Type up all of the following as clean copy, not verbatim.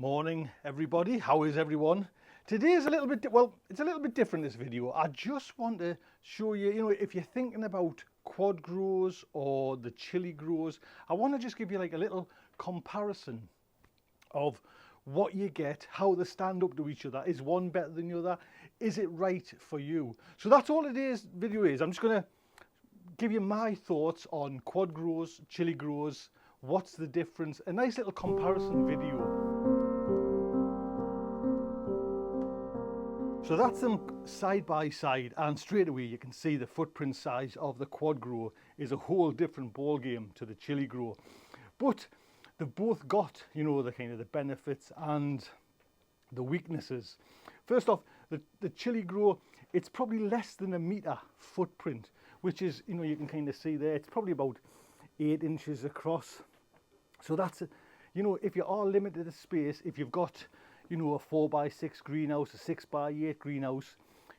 Morning everybody, how is everyone? Today is a little bit, it's a little bit different, this video. I just want to show you, if you're thinking about QuadGrows or the ChilliGrows, I want to just give you like a little comparison of what you get, how they stand up to each other. Is one better than the other? Is it right for you? So that's all today's video is. I'm just going to give you my thoughts on QuadGrows, ChilliGrows, what's the difference, a nice little comparison video. So that's them side by side, and straight away you can see the footprint size of the QuadGrow is a whole different ball game to the ChilliGrow. But they've both got, the kind of the benefits and the weaknesses. First off, the ChilliGrow, it's probably less than a metre footprint, which is, you can kind of see there, it's probably about 8 inches across. So that's, if you are limited to space, if you've got a 4x6 greenhouse, a 6x8 greenhouse,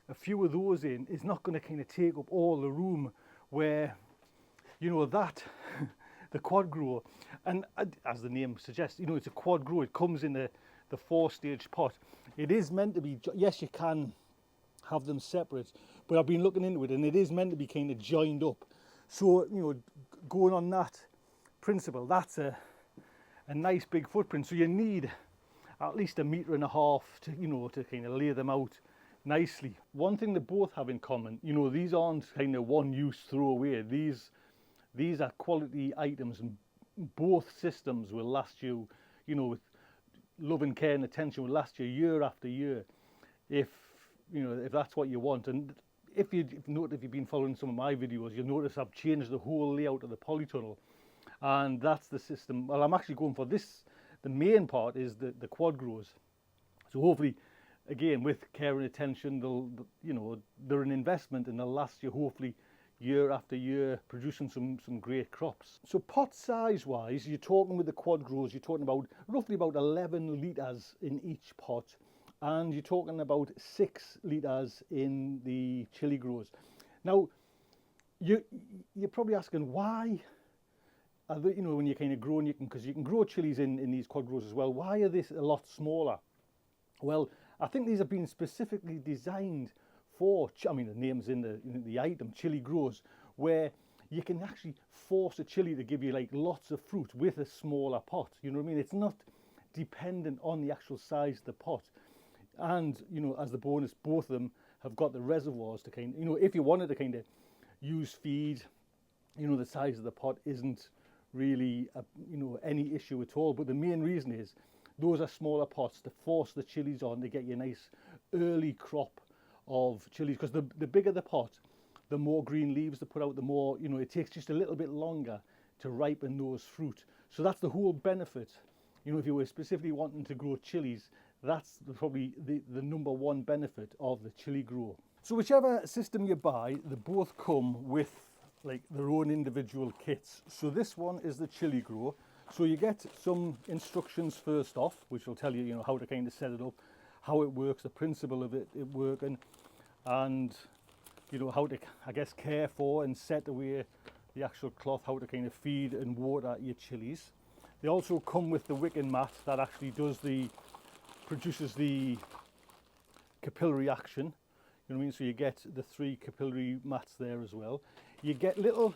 a few of those in is not going to kind of take up all the room where, that, the QuadGrow, and as the name suggests, it's a QuadGrow, it comes in the 4-stage pot. It is meant to be, yes, you can have them separate, but I've been looking into it and it is meant to be kind of joined up. So, going on that principle, that's a nice big footprint. So you need at least 1.5 meters to kind of lay them out nicely. One thing they both have in common, these aren't kind of one use throwaway. These are quality items, and both systems will last you, with love and care and attention, will last you year after year, if that's what you want. And if you've been following some of my videos, you'll notice I've changed the whole layout of the polytunnel, and that's the system. Well, I'm actually going for this. The main part is the QuadGrows. So hopefully, again, with care and attention, they're an investment and they'll last you hopefully year after year, producing some great crops. So pot size wise, you're talking with the QuadGrows, you're talking about roughly about 11 litres in each pot, and you're talking about 6 litres in the ChilliGrows. Now, you're probably asking why. When you're kind of growing, because you can grow chilies in these QuadGrows as well. Why are this a lot smaller? Well, I think these have been specifically designed for, the name's in the item, ChilliGrows, where you can actually force a chili to give you like lots of fruit with a smaller pot. You know what I mean? It's not dependent on the actual size of the pot. And, as the bonus, both of them have got the reservoirs to kind of, if you wanted to kind of use feed, the size of the pot isn't really any issue at all. But the main reason is those are smaller pots to force the chilies on to get you a nice early crop of chilies, because the bigger the pot, the more green leaves they put out, the more it takes just a little bit longer to ripen those fruit. So that's the whole benefit. If you were specifically wanting to grow chilies, that's probably the number one benefit of the ChilliGrow. So whichever system you buy, they both come with like their own individual kits. So this one is the ChilliGrow. So you get some instructions first off, which will tell you, how to kind of set it up, how it works, the principle of it working, and how to, I guess, care for and set away the actual cloth, how to kind of feed and water your chilies. They also come with the wicking mat that actually produces the capillary action. You know what I mean? So you get the 3 capillary mats there as well. You get little,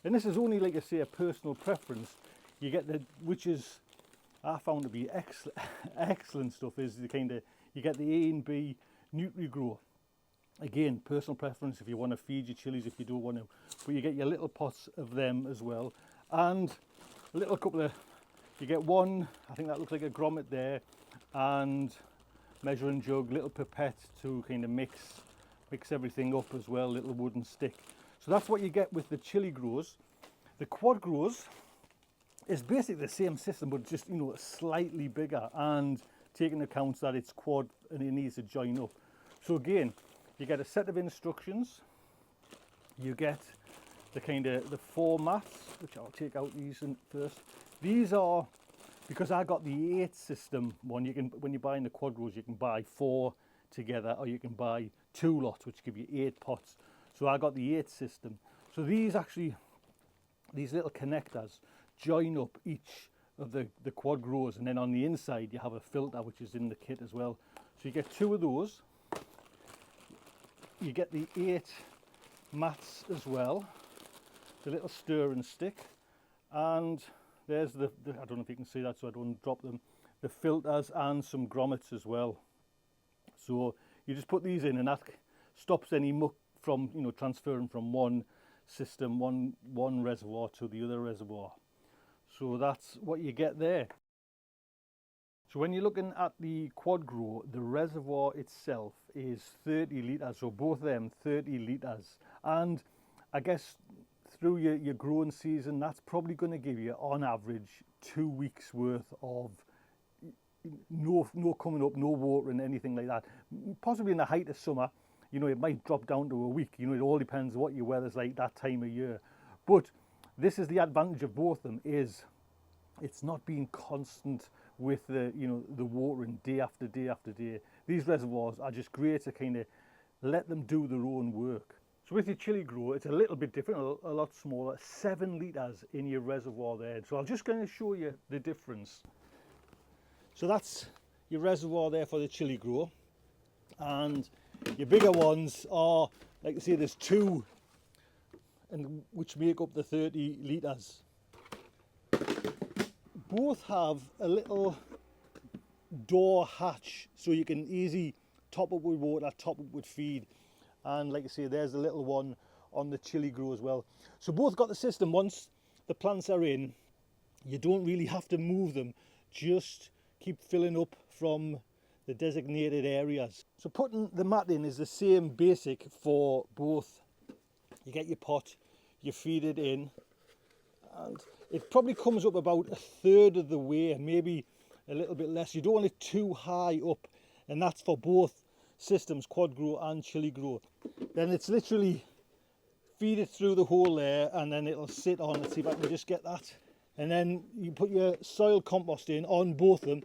and this is only, like I say, a personal preference. You get which is, I found to be excellent stuff, is you get the A and B NutriGrow. Again, personal preference if you want to feed your chilies, if you don't want to. But you get your little pots of them as well. And a little couple of, you get one, I think that looks like a grommet there, and measuring jug, little pipette to kind of mix everything up as well, little wooden stick. So that's what you get with the ChilliGrows. The QuadGrows is basically the same system, but just slightly bigger, and taking account that it's quad and it needs to join up. So again, you get a set of instructions. You get the 4 mats, which I'll take out these first. These are, because I got the 8 system one, when you're buying the QuadGrows, you can buy 4 together, or you can buy 2 lots, which give you 8 pots. So I got the 8 system. So these little connectors join up each of the QuadGrows, and then on the inside you have a filter which is in the kit as well. So you get 2 of those. You get the 8 mats as well, the little stir and stick, and there's the I don't know if you can see that so I don't drop them, the filters and some grommets as well. So you just put these in and that stops any muck from, you know, transferring from one system, one reservoir to the other reservoir. So that's what you get there. So when you're looking at the QuadGrow, the reservoir itself is 30 litres, so both of them 30 litres. And I guess through your growing season, that's probably going to give you on average 2 weeks worth of no coming up, no watering, anything like that. Possibly in the height of summer, you know, it might drop down to a week. You know, it all depends what your weather's like that time of year. But this is the advantage of both of them, is it's not being constant with the, you know, the watering day after day after day. These reservoirs are just great to kind of let them do their own work. So with your ChilliGrow, it's a little bit different, a lot smaller, 7 litres in your reservoir there. So I'm just going to show you the difference. So that's your reservoir there for the ChilliGrow, and your bigger ones are, like I say, there's 2, and which make up the 30 litres. Both have a little door hatch, so you can easily top up with water, top up with feed. And like I say, there's a little one on the ChilliGrow as well. So both got the system. Once the plants are in, you don't really have to move them, just keep filling up from the designated areas. So putting the mat in is the same basic for both. You get your pot, you feed it in, and it probably comes up about 1/3 of the way, maybe a little bit less. You don't want it too high up, and that's for both systems, QuadGrow and ChilliGrow. Then it's literally feed it through the hole there, and then it'll sit on. Let's see if I can just get that. And then you put your soil compost in on both of them,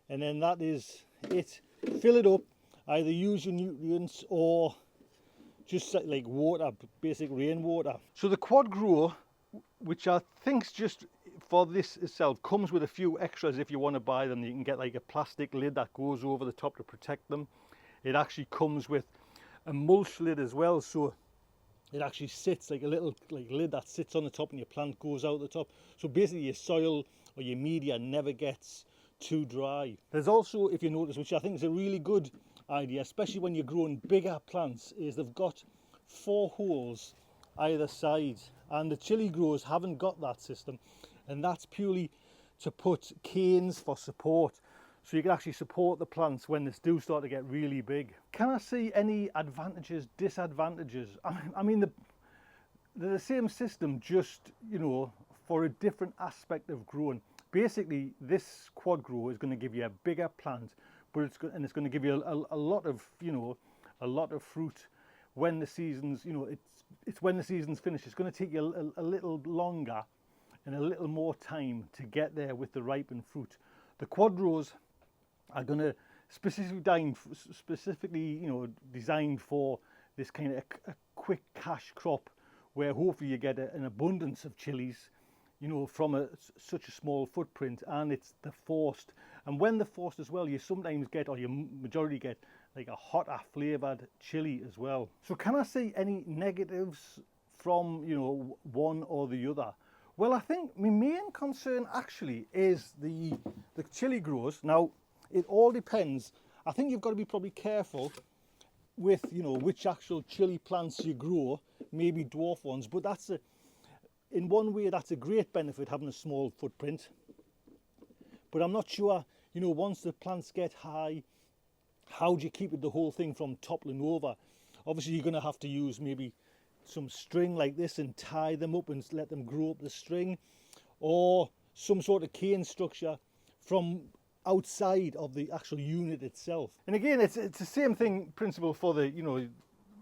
and then that is it. Fill it up, either use your nutrients or just like water, basic rainwater. So the QuadGrow, which I think's just for this itself, comes with a few extras if you want to buy them. You can get like a plastic lid that goes over the top to protect them. It actually comes with a mulch lid as well, so it actually sits like a little lid that sits on the top and your plant goes out the top. So basically your soil or your media never gets too dry. There's also, if you notice, which I think is a really good idea, especially when you're growing bigger plants, is they've got 4 holes either side, and the ChilliGrows haven't got that system, and that's purely to put canes for support, so you can actually support the plants when they do start to get really big. Can I see any advantages, disadvantages? I mean, they're the same system, just, you know, for a different aspect of growing. Basically, this QuadGrow is going to give you a bigger plant, but it's going to give you a lot of, you know, a lot of fruit when the season's, you know, it's when the season's finished. It's going to take you a little longer and a little more time to get there with the ripened fruit. The QuadGrows are going to specifically, you know, designed for this kind of a quick cash crop, where hopefully you get an abundance of chilies, you know, from such a small footprint, and it's the forced. And when they're forced as well, you sometimes get, or you majority get, like a hotter flavoured chili as well. So can I see any negatives from, you know, one or the other? Well, I think my main concern actually is the ChilliGrows. Now, it all depends. I think you've got to be probably careful with, you know, which actual chili plants you grow, maybe dwarf ones, but that's in one way that's a great benefit, having a small footprint. But I'm not sure, you know, once the plants get high, how do you keep the whole thing from toppling over? Obviously you're going to have to use maybe some string like this and tie them up and let them grow up the string, or some sort of cane structure from outside of the actual unit itself. And again, it's the same thing principle for the, you know,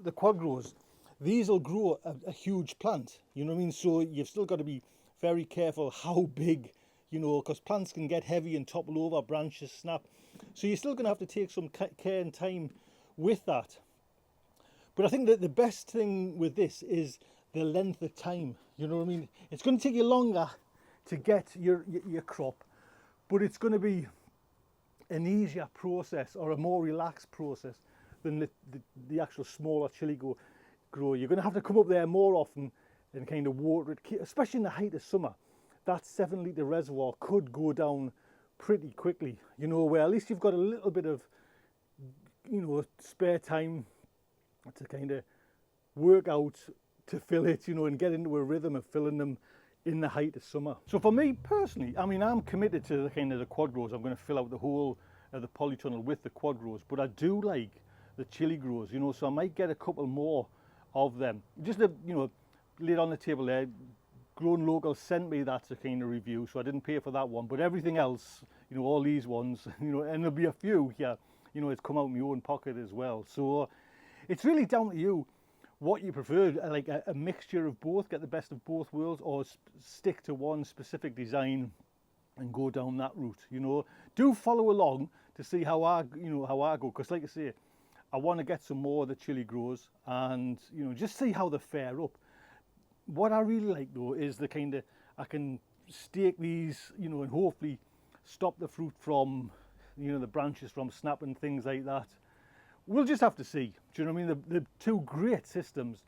the QuadGrows. These will grow a huge plant, you know what I mean? So you've still got to be very careful how big, you know, because plants can get heavy and topple over, branches snap. So you're still going to have to take some care and time with that. But I think that the best thing with this is the length of time, you know what I mean? It's going to take you longer to get your crop, but it's going to be an easier process or a more relaxed process than the actual smaller chili grow. You're going to have to come up there more often and kind of water it, especially in the height of summer. That 7-litre reservoir could go down pretty quickly, you know, where at least you've got a little bit of, you know, spare time to kind of work out to fill it, you know, and get into a rhythm of filling them in the height of summer. So for me personally, I mean, I'm committed to the kind of the QuadGrows. I'm going to fill out the whole of the polytunnel with the QuadGrows, but I do like the ChilliGrows, you know, so I might get a couple more of them. Just to, you know, lay it on the table there, Grown Local sent me that to kind of review, so I didn't pay for that one, but everything else, you know, all these ones, you know, and there'll be a few here, you know, it's come out of my own pocket as well. So it's really down to you what you prefer, like a mixture of both, get the best of both worlds, or stick to one specific design and go down that route, you know. Do follow along to see how I go, because like I say, I want to get some more of the ChilliGrows and, you know, just see how they fare up. What I really like though is the kind of, I can stake these, you know, and hopefully stop the fruit from, you know, the branches from snapping, things like that. We'll just have to see. Do you know what I mean? They're two great systems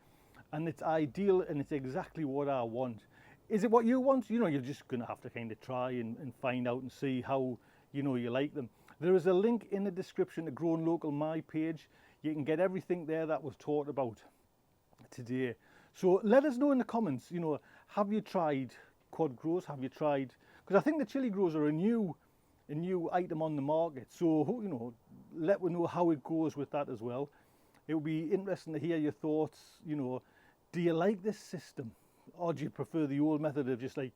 and it's ideal and it's exactly what I want. Is it what you want? You know, you're just going to have to kind of try and find out and see how, you know, you like them. There is a link in the description to Grown Local, my page. You can get everything there that was talked about today. So let us know in the comments, you know, have you tried QuadGrows? Have you tried, because I think the ChilliGrows are a new item on the market. So, you know, let me know how it goes with that as well. It would be interesting to hear your thoughts. You know, do you like this system, or do you prefer the old method of just like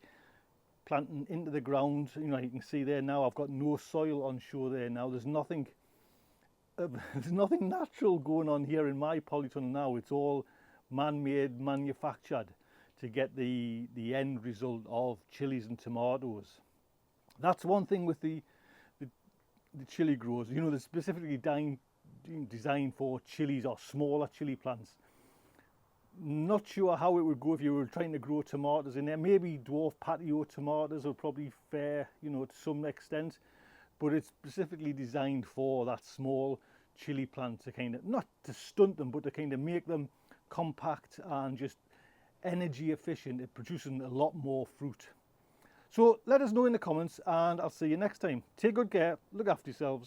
planting into the ground? You know, you can see there now I've got no soil on show there now. There's nothing natural going on here in my polytunnel now. It's all man-made, manufactured to get the end result of chilies and tomatoes. That's one thing with the ChilliGrows, you know, they're specifically designed for chilies or smaller chili plants. Not sure how it would go if you were trying to grow tomatoes in there. Maybe dwarf patio tomatoes would probably fare, you know, to some extent, but it's specifically designed for that small chili plant to kind of, not to stunt them, but to kind of make them compact and just energy efficient at producing a lot more fruit. So let us know in the comments and I'll see you next time. Take good care, look after yourselves.